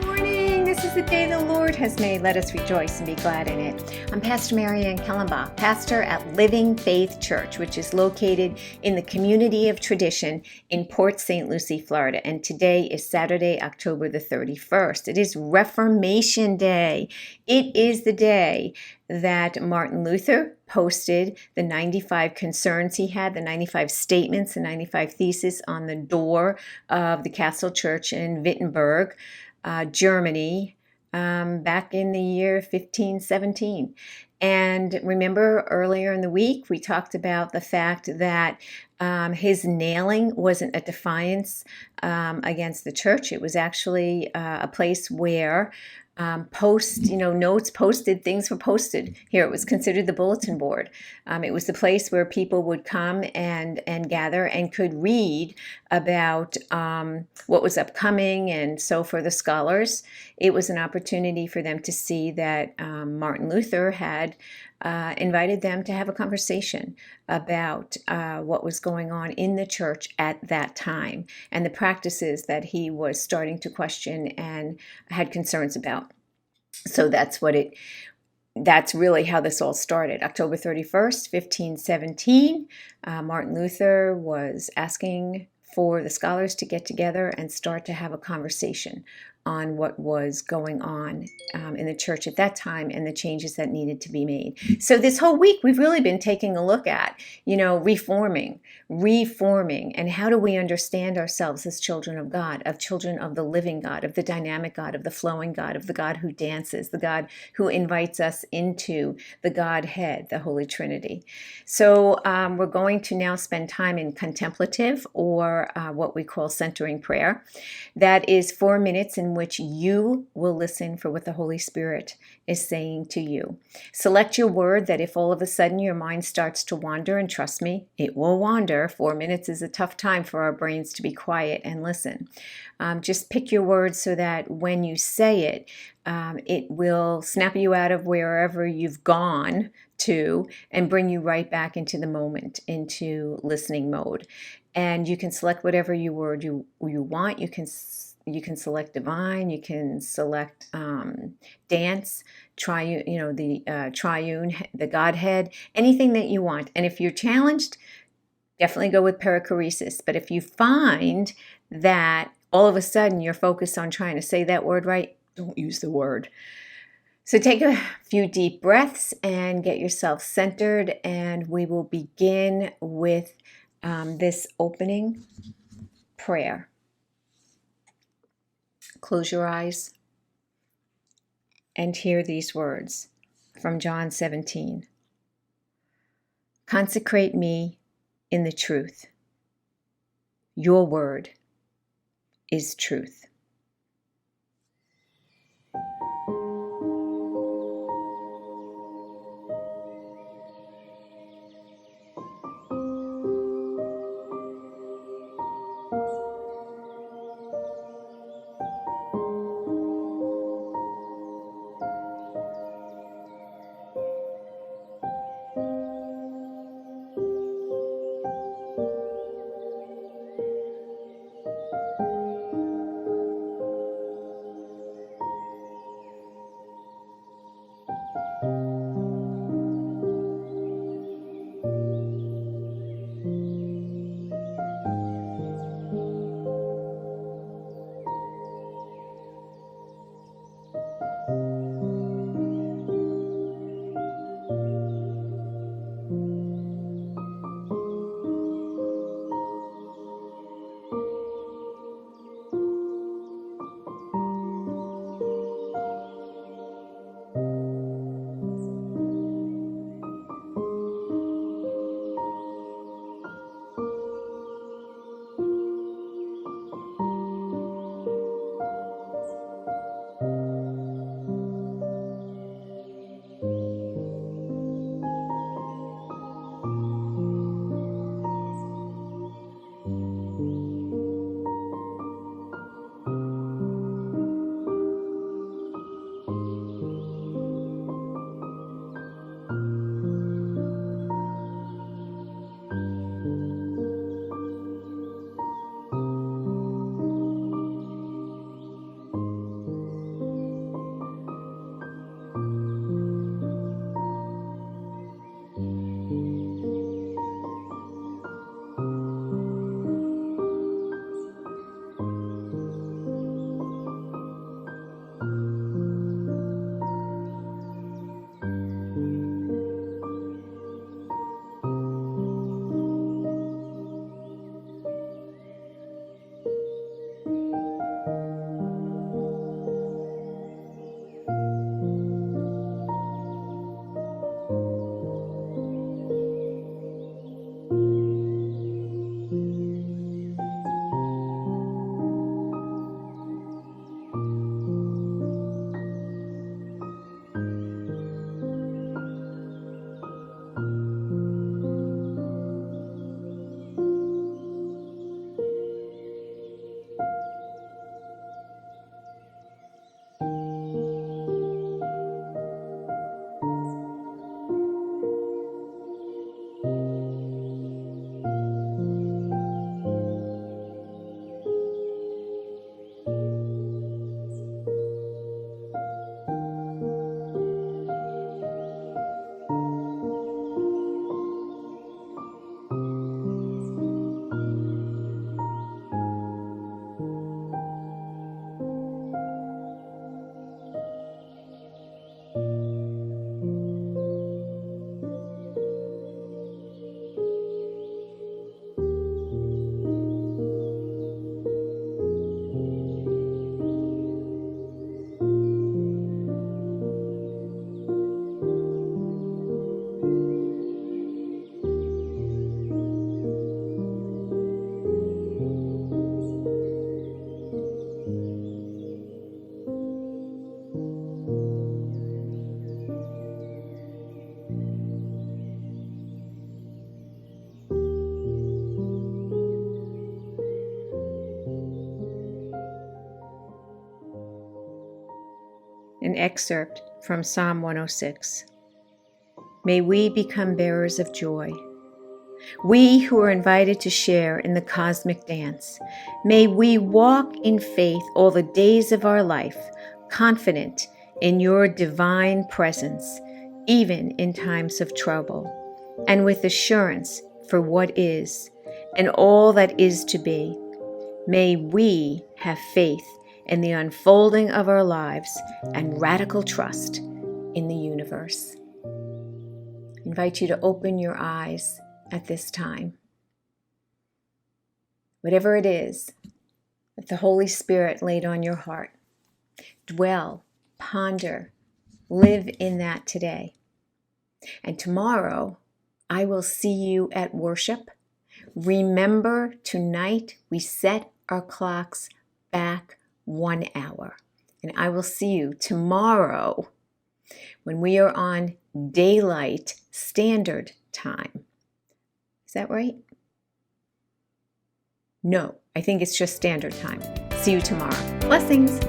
Morning. This is the day the Lord has made. Let us rejoice and be glad in it. I'm Pastor Marianne Kellenbach, pastor at Living Faith Church, which is located in the community of tradition in Port St. Lucie, Florida. And today is Saturday, October the 31st. It is Reformation Day. It is the day that Martin Luther posted the 95 concerns he had, the 95 statements, the 95 theses on the door of the Castle Church in Wittenberg, Germany, back in the year 1517. And remember earlier in the week, we talked about the fact that his nailing wasn't a defiance against the church. It was actually a place where notes posted, things were posted. Here it was considered the bulletin board. It was the place where people would come and gather and could read about what was upcoming. And so for the scholars, it was an opportunity for them to see that Martin Luther had invited them to have a conversation about what was going on in the church at that time and the practices that he was starting to question and had concerns about. So that's really how this all started. October 31st, 1517, Martin Luther was asking for the scholars to get together and start to have a conversation on what was going on in the church at that time and the changes that needed to be made. So this whole week, we've really been taking a look at, reforming, and how do we understand ourselves as children of God, of children of the living God, of the dynamic God, of the flowing God, of the God who dances, the God who invites us into the Godhead, the Holy Trinity. So we're going to now spend time in contemplative, or what we call centering prayer. That is 4 minutes in which you will listen for what the Holy Spirit is saying to you. Select your word that if all of a sudden your mind starts to wander, and trust me, it will wander. 4 minutes is a tough time for our brains to be quiet and listen. Just pick your words so that when you say it, it will snap you out of wherever you've gone to and bring you right back into the moment, into listening mode. And you can select whatever word you want. You can select divine. You can select dance, triune, the Godhead, anything that you want. And if you're challenged, definitely go with perichoresis. But if you find that all of a sudden you're focused on trying to say that word right, don't use the word. So take a few deep breaths and get yourself centered, and we will begin with this opening prayer. Close your eyes and hear these words from John 17. Consecrate me in the truth. Your word is truth. an excerpt from Psalm 106. May we become bearers of joy. We who are invited to share in the cosmic dance, may we walk in faith all the days of our life, confident in your divine presence, even in times of trouble, and with assurance for what is and all that is to be. May we have faith in the unfolding of our lives and radical trust in the universe. I invite you to open your eyes at this time. Whatever it is that the Holy Spirit laid on your heart, dwell, ponder, live in that today. And tomorrow, I will see you at worship. Remember, tonight we set our clocks back 1 hour. And I will see you tomorrow when we are on Daylight Standard Time. Is that right? No, I think it's just Standard Time. See you tomorrow. Blessings.